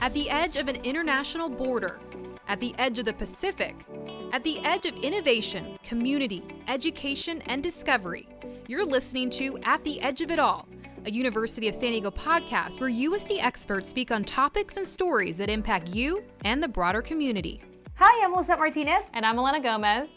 At the edge of an international border, at the edge of the Pacific, at the edge of innovation, community, education, and discovery, you're listening to At the Edge of It All, a University of San Diego podcast where USD experts speak on topics and stories that impact you and the broader community. Hi, I'm Melissa Martinez. And I'm Elena Gomez.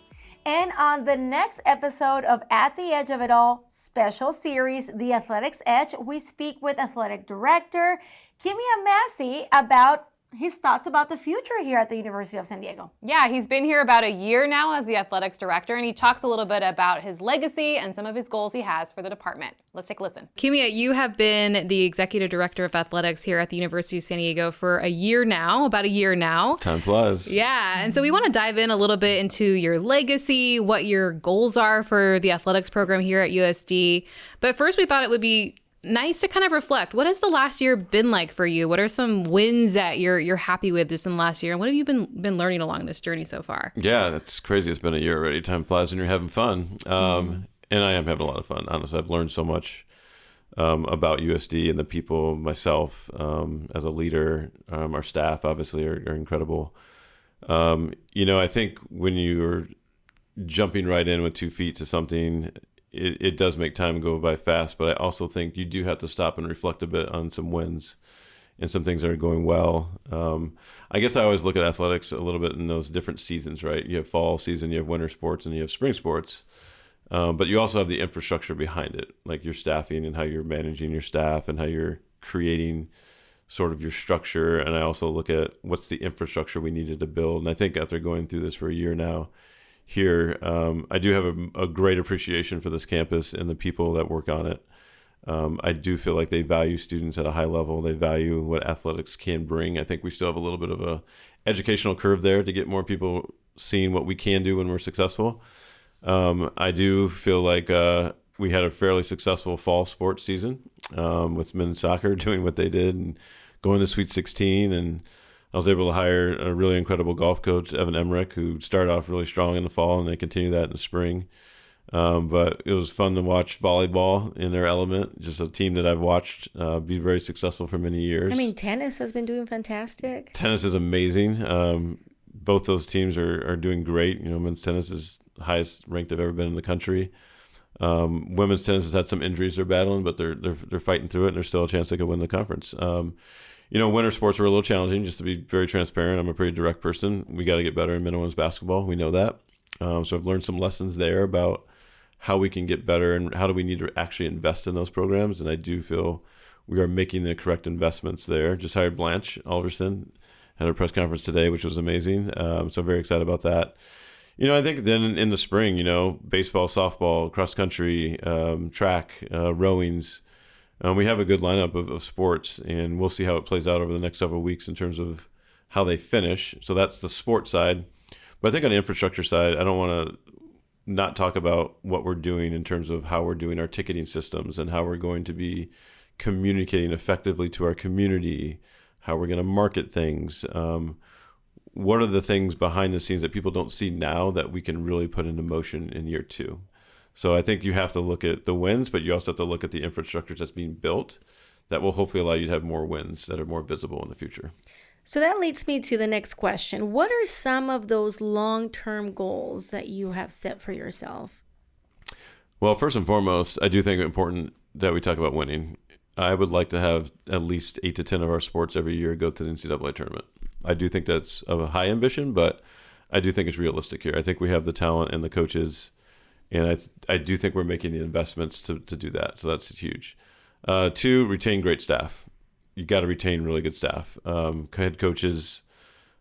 And on the next episode of At the Edge of It All special series, The Athletics Edge, we speak with athletic director Kimya Massey about his thoughts about the future here at the University of San Diego. Yeah, he's been here about a year now as the athletics director, and he talks a little bit about his legacy and some of his goals he has for the department. Let's take a listen. Kimya, you have been the executive director of athletics here at the University of San Diego for a year now, about a year now. Time flies. Yeah, and so we want to dive in a little bit into your legacy, what your goals are for the athletics program here at USD. But first, we thought it would be nice to kind of reflect. What has the last year been like for you? What are some wins that you're happy with just in the last year? And what have you been learning along this journey so far? Yeah, that's crazy. It's been a year already. Time flies when you're having fun. And I am having a lot of fun. Honestly, I've learned so much about USD and the people, myself, as a leader. Our staff, obviously, are incredible. I think when you're jumping right in with 2 feet to something, it does make time go by fast, but I also think you do have to stop and reflect a bit on some wins and some things that are going well. I guess I always look at athletics a little bit in those different seasons, right? You have fall season, you have winter sports, and you have spring sports. But you also have the infrastructure behind it, like your staffing and how you're managing your staff and how you're creating sort of your structure. And I also look at what's the infrastructure we needed to build. And I think after going through this for a year now, here, I do have a great appreciation for this campus and the people that work on it. I do feel like they value students at a high level. They value what athletics can bring. I think we still have a little bit of a educational curve there to get more people seeing what we can do when we're successful. I do feel like we had a fairly successful fall sports season with men's soccer doing what they did and going to Sweet 16, and I was able to hire a really incredible golf coach, Evan Emmerich, who started off really strong in the fall, and they continue that in the spring. But it was fun to watch volleyball in their element, just a team that I've watched be very successful for many years. I mean, tennis has been doing fantastic. Tennis is amazing. Both those teams are doing great. Men's tennis is the highest ranked they've ever been in the country. Women's tennis has had some injuries they're battling, but they're fighting through it, and there's still a chance they could win the conference. Winter sports are a little challenging, just to be very transparent. I'm a pretty direct person. We got to get better in men and women's basketball. We know that. So I've learned some lessons there about how we can get better and how do we need to actually invest in those programs. And I do feel we are making the correct investments there. Just hired Blanche Alverson, had a press conference today, which was amazing. So I'm very excited about that. I think then in the spring, baseball, softball, cross country, track, rowings, we have a good lineup of sports, and we'll see how it plays out over the next several weeks in terms of how they finish. So that's the sports side. But I think on the infrastructure side, I don't want to not talk about what we're doing in terms of how we're doing our ticketing systems and how we're going to be communicating effectively to our community, how we're going to market things. What are the things behind the scenes that people don't see now that we can really put into motion in year 2? So I think you have to look at the wins, but you also have to look at the infrastructure that's being built that will hopefully allow you to have more wins that are more visible in the future. So that leads me to the next question. What are some of those long-term goals that you have set for yourself? Well, first and foremost, I do think it's important that we talk about winning. I would like to have at least 8 to 10 of our sports every year go to the NCAA tournament. I do think that's of a high ambition, but I do think it's realistic here. I think we have the talent and the coaches, and I do think we're making the investments to do that. So that's huge. 2, retain great staff. You got to retain really good staff. Head coaches,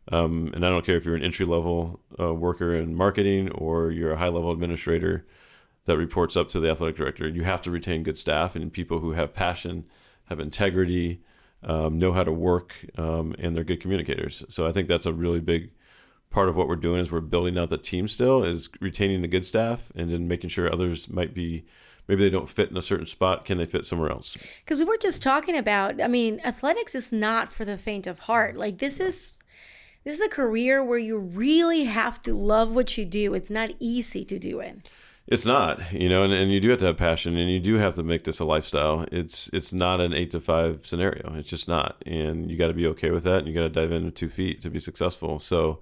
and I don't care if you're an entry-level worker in marketing or you're a high-level administrator that reports up to the athletic director. You have to retain good staff and people who have passion, have integrity, know how to work, and they're good communicators. So I think that's a really big part of what we're doing is we're building out the team still, is retaining the good staff and then making sure others might be, maybe they don't fit in a certain spot. Can they fit somewhere else? Because we were just talking about, athletics is not for the faint of heart. Like this is a career where you really have to love what you do. It's not easy to do it. It's not, and you do have to have passion, and you do have to make this a lifestyle. It's not an 8 to 5 scenario. It's just not, and you got to be okay with that. And you got to dive in with 2 feet to be successful. So,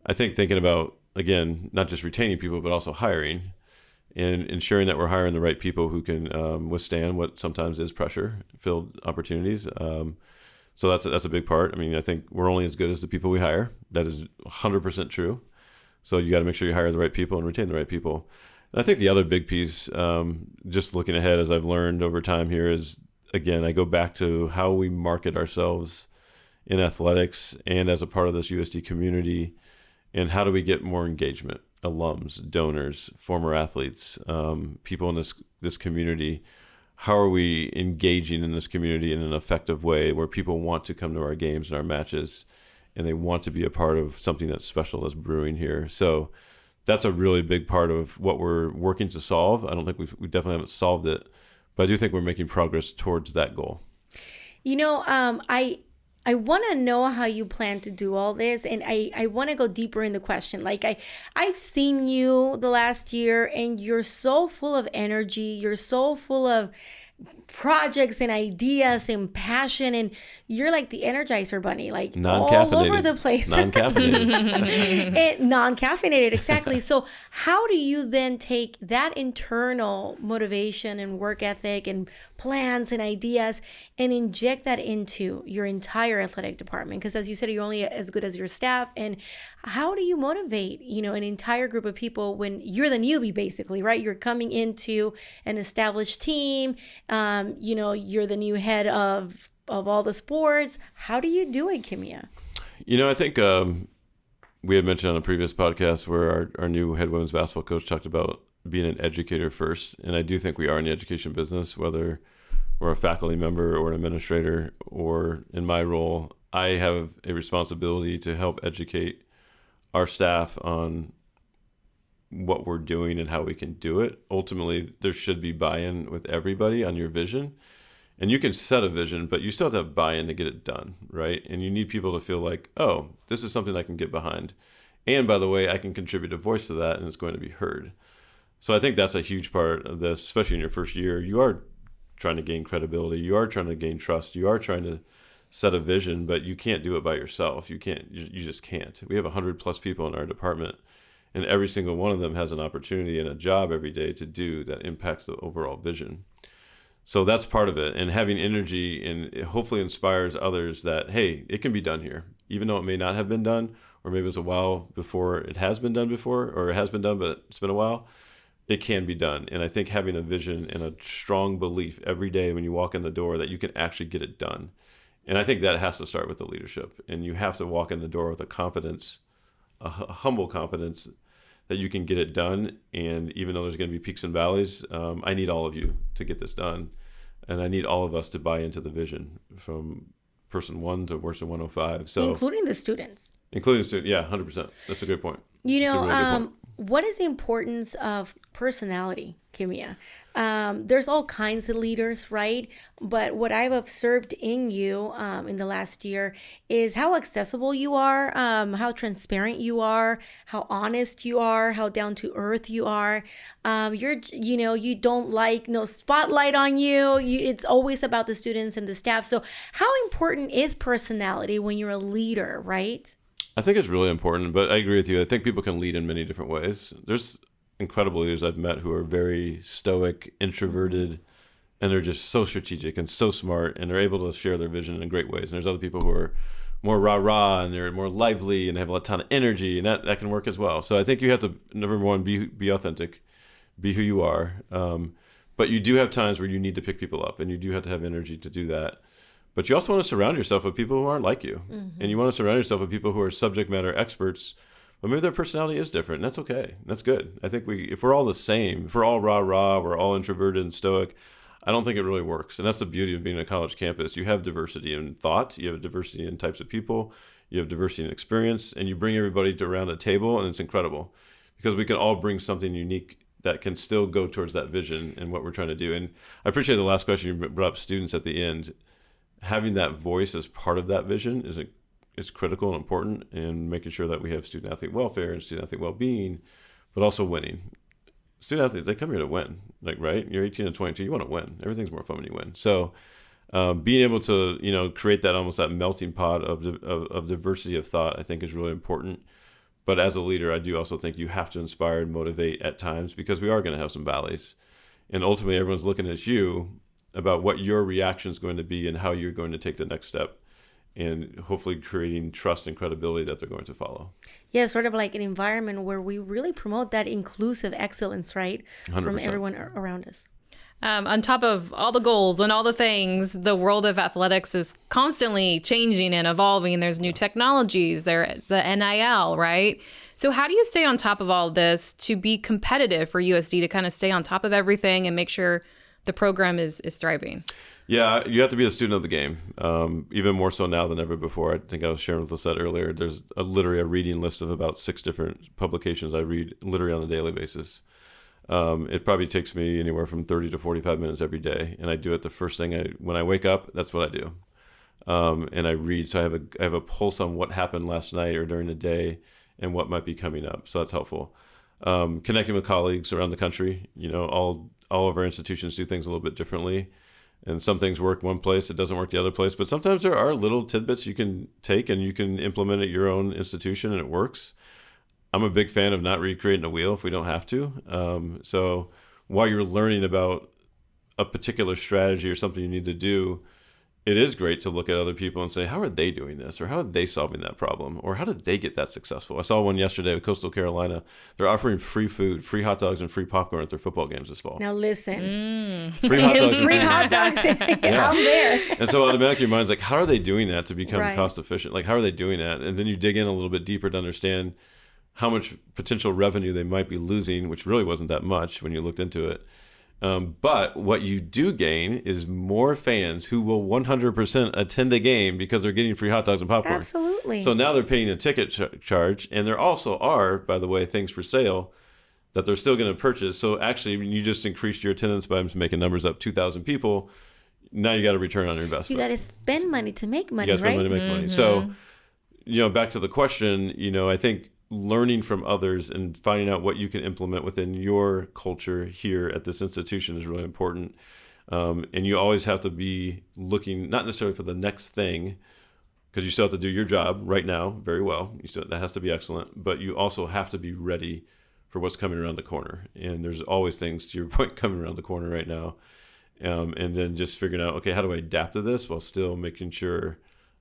I think thinking about, again, not just retaining people, but also hiring, and ensuring that we're hiring the right people who can withstand what sometimes is pressure-filled opportunities. So that's a big part. I mean, I think we're only as good as the people we hire. That is 100% true. So you got to make sure you hire the right people and retain the right people. And I think the other big piece, just looking ahead as I've learned over time here, is, again, I go back to how we market ourselves in athletics and as a part of this USD community, and how do we get more engagement, alums, donors, former athletes, people in this community. How are we engaging in this community in an effective way where people want to come to our games and our matches, and they want to be a part of something that's special that's brewing here? So that's a really big part of what we're working to solve. I don't think we definitely haven't solved it, but I do think we're making progress towards that goal. I want to know how you plan to do all this, and I want to go deeper in the question. Like I've seen you the last year, and you're so full of energy. You're so full of projects and ideas and passion, and you're like the Energizer Bunny, like all over the place. Non-caffeinated. Non-caffeinated, exactly. So how do you then take that internal motivation and work ethic and plans and ideas and inject that into your entire athletic department? Because as you said, you're only as good as your staff. And how do you motivate, an entire group of people when you're the newbie, basically, right? You're coming into an established team. You're the new head of all the sports. How do you do it, Kimya? I think we had mentioned on a previous podcast where our new head women's basketball coach talked about being an educator first. And I do think we are in the education business, whether we're a faculty member or an administrator, or in my role, I have a responsibility to help educate our staff on what we're doing and how we can do it. Ultimately, there should be buy-in with everybody on your vision. And you can set a vision, but you still have to have buy-in to get it done, right? And you need people to feel like, oh, this is something I can get behind. And by the way, I can contribute a voice to that, and it's going to be heard. So I think that's a huge part of this, especially in your first year. You are trying to gain credibility. You are trying to gain trust. You are trying to set a vision, but you can't do it by yourself. You just can't. We have 100+ people in our department, and every single one of them has an opportunity and a job every day to do that impacts the overall vision. So that's part of it. And having energy, and it hopefully inspires others that, hey, it can be done here, even though it may not have been done, or maybe it was a while before it has been done before, or it has been done, but it's been a while. It can be done. And I think having a vision and a strong belief every day when you walk in the door that you can actually get it done. And I think that has to start with the leadership. And you have to walk in the door with a confidence, a humble confidence that you can get it done. And even though there's going to be peaks and valleys, I need all of you to get this done. And I need all of us to buy into the vision, from person 1 to person 105. So including the students. Including the students, yeah, 100%. That's a great point. Really what is the importance of personality, Kimya? There's all kinds of leaders, right? But what I've observed in you in the last year is how accessible you are, how transparent you are, how honest you are, how down to earth you are. You don't like no spotlight on you. It's always about the students and the staff. So how important is personality when you're a leader, right? I think it's really important, but I agree with you. I think people can lead in many different ways. There's incredible leaders I've met who are very stoic, introverted, and they're just so strategic and so smart, and they're able to share their vision in great ways. And there's other people who are more rah-rah, and they're more lively, and they have a ton of energy, and that can work as well. So I think you have to, number one, be authentic, be who you are. But you do have times where you need to pick people up, and you do have to have energy to do that. But you also want to surround yourself with people who aren't like you. Mm-hmm. And you want to surround yourself with people who are subject matter experts, but maybe their personality is different. And that's okay. That's good. I think if we're all the same, if we're all rah-rah, we're all introverted and stoic, I don't think it really works. And that's the beauty of being on a college campus. You have diversity in thought. You have diversity in types of people. You have diversity in experience. And you bring everybody around a table, and it's incredible. Because we can all bring something unique that can still go towards that vision and what we're trying to do. And I appreciate the last question you brought up, students at the end. Having that voice as part of that vision is critical and important, in making sure that we have student athlete welfare and student athlete well-being, but also winning. student athletes, they come here to win. Like, right? You're 18 and 22, you want to win. Everything's more fun when you win. So being able to, create that almost that melting pot of diversity of thought, I think is really important. But as a leader, I do also think you have to inspire and motivate at times, because we are going to have some valleys. And ultimately, everyone's looking at you about what your reaction is going to be and how you're going to take the next step, and hopefully creating trust and credibility that they're going to follow. Yeah, sort of like an environment where we really promote that inclusive excellence, right? 100%. From everyone around us. On top of all the goals and all the things, the world of athletics is constantly changing and evolving. There's new technologies, there's the NIL, right? So how do you stay on top of all this to be competitive for USD, to kind of stay on top of everything and make sure the program is thriving? Yeah, you have to be a student of the game, even more so now than ever before. I think I was sharing with Lisette earlier, there's literally a reading list of about 6 different publications I read literally on a daily basis. It probably takes me anywhere from 30 to 45 minutes every day, and I do it the first thing when I wake up. That's what I do, and I read. So I have a pulse on what happened last night or during the day, and what might be coming up. So that's helpful. Connecting with colleagues around the country. All of our institutions do things a little bit differently, and some things work one place, it doesn't work the other place. But sometimes there are little tidbits you can take and you can implement at your own institution, and it works. I'm a big fan of not recreating a wheel if we don't have to. So while you're learning about a particular strategy or something you need to do, it is great to look at other people and say, how are they doing this? Or how are they solving that problem? Or how did they get that successful? I saw one yesterday with Coastal Carolina. They're offering free food, free hot dogs, and free popcorn at their football games this fall. Now listen. Free hot dogs. Free hot dogs. I'm there. And so automatically your mind's like, how are they doing that to become Right. cost efficient? Like, how are they doing that? And then you dig in a little bit deeper to understand how much potential revenue they might be losing, which really wasn't that much when you looked into it. But what you do gain is more fans who will 100% attend a game because they're getting free hot dogs and popcorn. Absolutely. So now they're paying a ticket charge, and there also are, by the way, things for sale that they're still going to purchase. So actually, you just increased your attendance by, I'm just making numbers up, 2,000 people. Now you got a return on your investment. You got to spend money to make money, You got to spend right? money to make money. So, back to the question, I think learning from others and finding out what you can implement within your culture here at this institution is really important. And you always have to be looking, not necessarily for the next thing, because you still have to do your job right now very well. That has to be excellent, but you also have to be ready for what's coming around the corner. And there's always things, to your point, coming around the corner right now. And then just figuring out, okay, how do I adapt to this while still making sure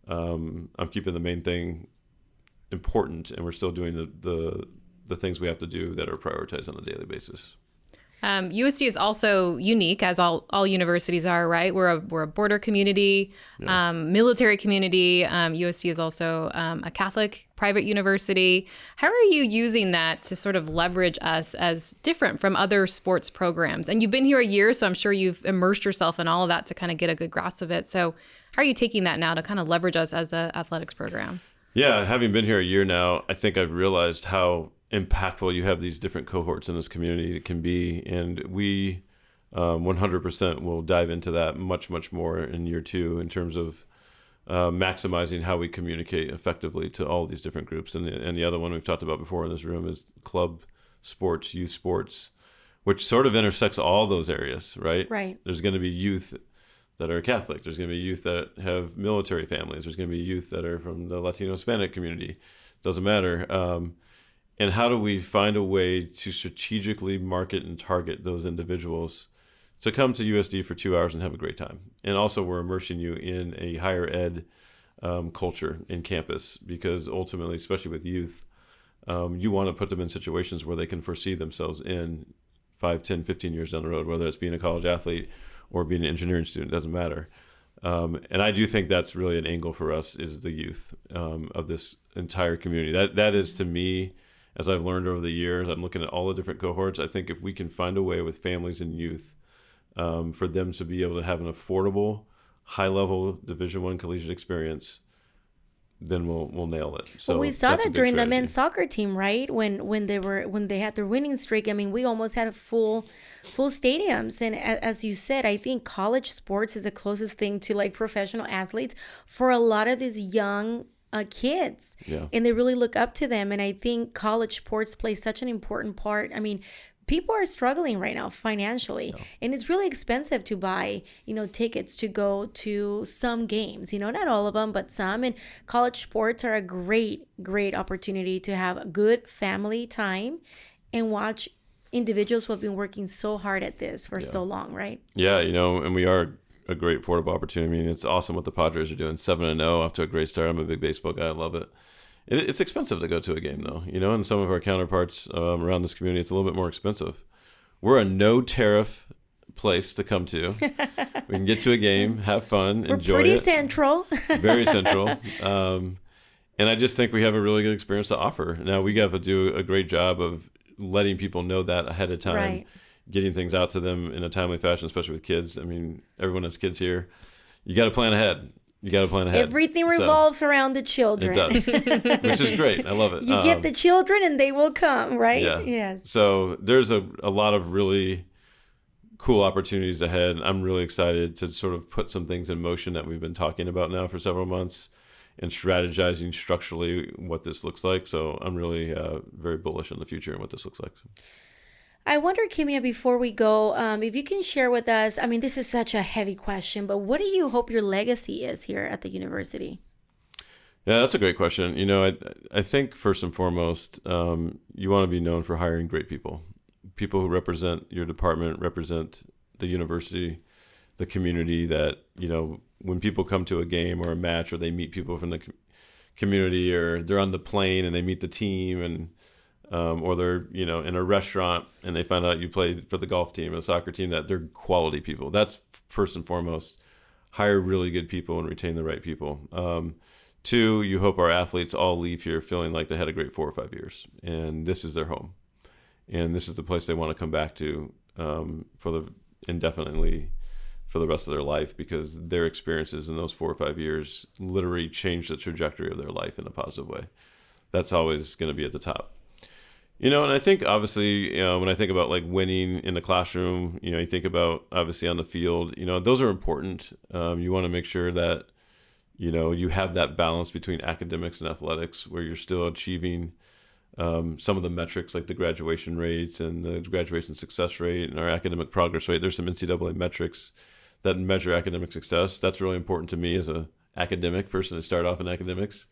I'm keeping the main thing important, and we're still doing the things we have to do that are prioritized on a daily basis. USD is also unique, as all universities are, right? We're a border community, military community. USD is also a Catholic private university. How are you using that to sort of leverage us as different from other sports programs? And you've been here a year, so I'm sure you've immersed yourself in all of that to kind of get a good grasp of it. So how are you taking that now to kind of leverage us as an athletics program? Yeah, having been here a year now, I think I've realized how impactful you have these different cohorts in this community it can be, and we 100% will dive into that much more in year 2 in terms of maximizing how we communicate effectively to all these different groups. And the other one we've talked about before in this room is club sports, youth sports, which sort of intersects all those areas, right? Right. There's going to be youth that are Catholic. There's going to be youth that have military families. There's going to be youth that are from the Latino Hispanic community. Doesn't matter. And how do we find a way to strategically market and target those individuals to come to USD for 2 hours and have a great time? And also we're immersing you in a higher ed culture in campus, because ultimately, especially with youth, you want to put them in situations where they can foresee themselves in 5, 10, 15 years down the road, whether it's being a college athlete or being an engineering student, doesn't matter. And I do think that's really an angle for us, is the youth of this entire community. That is, to me, as I've learned over the years, I'm looking at all the different cohorts. I think if we can find a way with families and youth for them to be able to have an affordable, high-level Division I collegiate experience, then we'll nail it. So well, we saw that during the strategy. men's soccer team, right? When they had their winning streak. I mean, we almost had a full stadiums. And as you said, I think college sports is the closest thing to like professional athletes for a lot of these young kids. Yeah. And they really look up to them. And I think college sports play such an important part. I mean, people are struggling right now financially, and it's really expensive to buy, tickets to go to some games, not all of them, but some. And college sports are a great opportunity to have a good family time and watch individuals who have been working so hard at this for so long, right? Yeah, and we are a great affordable opportunity. I mean, it's awesome what the Padres are doing. 7-0, off to a great start. I'm a big baseball guy. I love it. It's expensive to go to a game, though. And some of our counterparts around this community, it's a little bit more expensive. We're a no tariff place to come to. We can get to a game, have fun, enjoy it. We're pretty central. Very central. And I just think we have a really good experience to offer. Now, we got to do a great job of letting people know that ahead of time, right, getting things out to them in a timely fashion, especially with kids. I mean, everyone has kids here. You got to plan ahead. Everything revolves around the children. It does, which is great. I love it. You get the children and they will come, right? Yeah. Yes. So there's a lot of really cool opportunities ahead. I'm really excited to sort of put some things in motion that we've been talking about now for several months and strategizing structurally what this looks like. So I'm really very bullish on the future and what this looks like. I wonder, Kimya, before we go, if you can share with us, I mean, this is such a heavy question, but what do you hope your legacy is here at the university? Yeah, that's a great question. I think first and foremost, you want to be known for hiring great people who represent your department, represent the university, the community, that, when people come to a game or a match, or they meet people from the community, or they're on the plane and they meet the team, and or they're in a restaurant and they find out you played for the golf team or the soccer team, that they're quality people. That's first and foremost. Hire really good people and retain the right people. 2, you hope our athletes all leave here feeling like they had a great 4 or 5 years, and this is their home, and this is the place they want to come back to indefinitely for the rest of their life, because their experiences in those 4 or 5 years literally changed the trajectory of their life in a positive way. That's always going to be at the top. And I think obviously, when I think about like winning in the classroom, you think about obviously on the field, those are important. You want to make sure that, you have that balance between academics and athletics, where you're still achieving some of the metrics like the graduation rates and the graduation success rate and our academic progress rate. There's some NCAA metrics that measure academic success. That's really important to me as an academic person to start off in academics.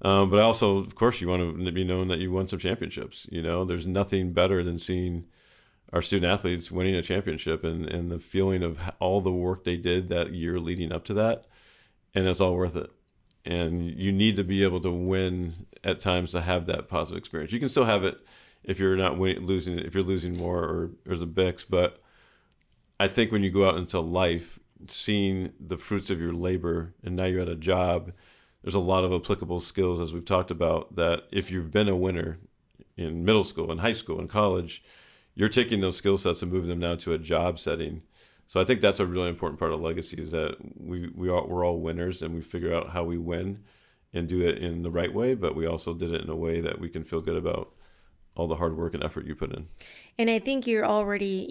But also, of course, you want to be known that you won some championships. There's nothing better than seeing our student athletes winning a championship and the feeling of all the work they did that year leading up to that. And it's all worth it. And you need to be able to win at times to have that positive experience. You can still have it if you're not losing, if you're losing more or there's a BIX. But I think when you go out into life, seeing the fruits of your labor, and now you're at a job, there's a lot of applicable skills, as we've talked about, that if you've been a winner in middle school and high school and college, you're taking those skill sets and moving them now to a job setting. So I think that's a really important part of legacy, is that we're all winners, and we figure out how we win and do it in the right way, but we also did it in a way that we can feel good about all the hard work and effort you put in. And I think you're already,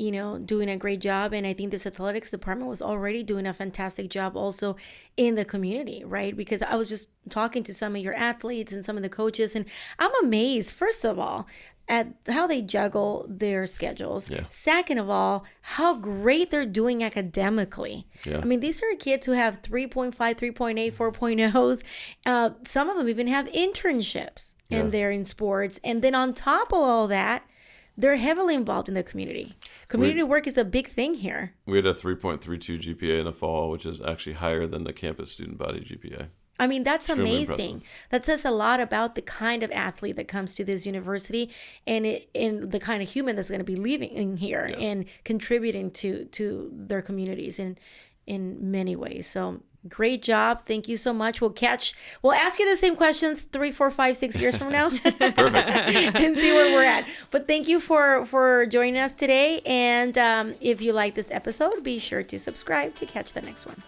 doing a great job. And I think this athletics department was already doing a fantastic job also in the community, right? Because I was just talking to some of your athletes and some of the coaches, and I'm amazed, first of all, at how they juggle their schedules. Yeah. Second of all, how great they're doing academically. Yeah. I mean, these are kids who have 3.5, 3.8, 4.0s. Some of them even have internships and they're in sports. And then on top of all that, they're heavily involved in the community. Community work is a big thing here. We had a 3.32 GPA in the fall, which is actually higher than the campus student body GPA. I mean, that's Extremely amazing. impressive. That says a lot about the kind of athlete that comes to this university, and the kind of human that's going to be living in here and contributing to their communities in many ways. So great job. Thank you so much. We'll ask you the same questions 3, 4, 5, 6 years from now. Perfect. And see where we're at. But thank you for joining us today. And if you like this episode, be sure to subscribe to catch the next one.